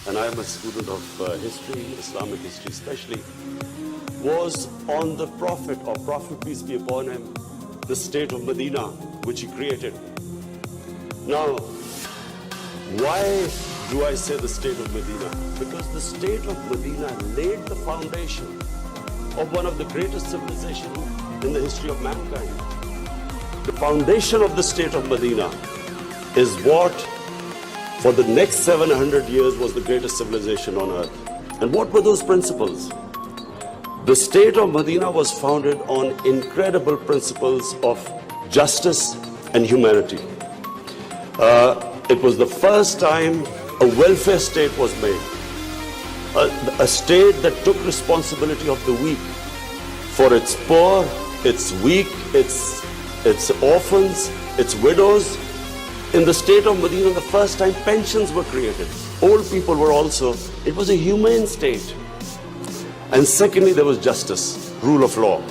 and I am a student of history, Islamic history especially, was on the Prophet, or Prophet peace be upon him, the state of Medina, which he created. Now, why do I say the state of Medina? Because the state of Medina laid the foundation of one of the greatest civilizations in the history of mankind. The foundation of the state of Medina is what for the next 700 years was the greatest civilization on earth. And what were those principles? The state of Medina was founded on incredible principles of justice and humanity. It was the first time a welfare state was made. A state that took responsibility of the weak, for its poor, its weak, its orphans, its widows. In the state of Medina, the first time pensions were created. Old people were also, it was a humane state. And secondly, there was justice, rule of law.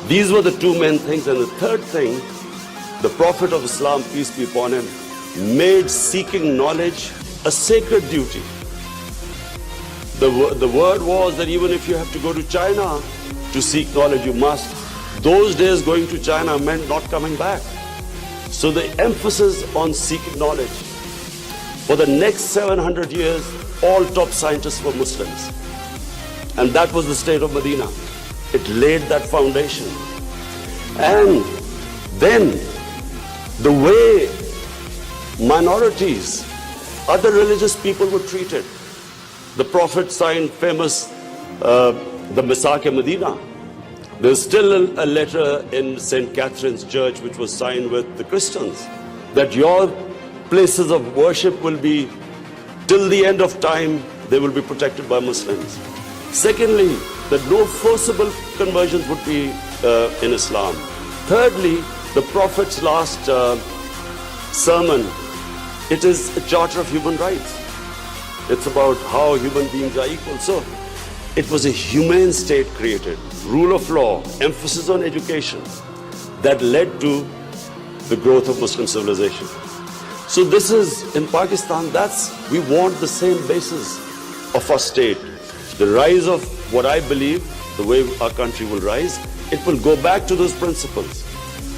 These were the two main things. And the third thing, the Prophet of Islam, peace be upon him, made seeking knowledge a sacred duty. The word was that even if you have to go to China to seek knowledge, you must. Those days going to China meant not coming back. So the emphasis on seeking knowledge. For the next 700 years, all top scientists were Muslims. And that was the state of Medina. It laid that foundation. And then the way minorities, other religious people were treated. The Prophet signed famous, the Riyasat-e-Madina. There's still a letter in St. Catherine's Church which was signed with the Christians that your places of worship will be, till the end of time, they will be protected by Muslims. Secondly, that no forcible conversions would be in Islam. Thirdly, the Prophet's last sermon, it is a charter of human rights. It's about how human beings are equal. So it was a humane state created, rule of law, emphasis on education, that led to the growth of Muslim civilization. So this is, in Pakistan, we want the same basis of our state. The rise of what I believe, the way our country will rise, it will go back to those principles.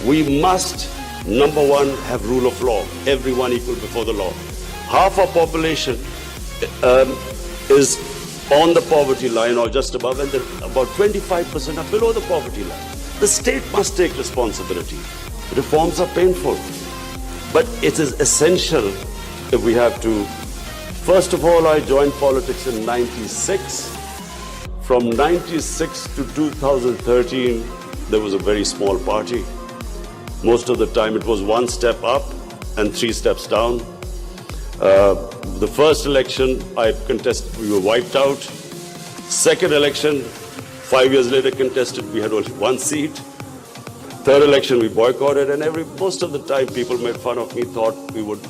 We must, number one, have rule of law, everyone equal before the law. Half our population is on the poverty line or just above, and about 25% are below the poverty line. The state must take responsibility. Reforms are painful, but it is essential if we have to. First of all, I joined politics in '96. From '96 to 2013, there was a very small party. Most of the time it was one step up and 3 steps down. The first election I contested, we were wiped out. Second election, 5 years later contested, we had only 1 seat. Third election we boycotted, and most of the time people made fun of me, thought we would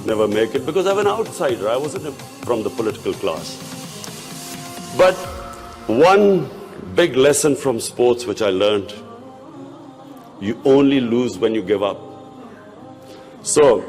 never make it, because I'm an outsider. I wasn't from the political class. But one big lesson from sports which I learned, you only lose when you give up. So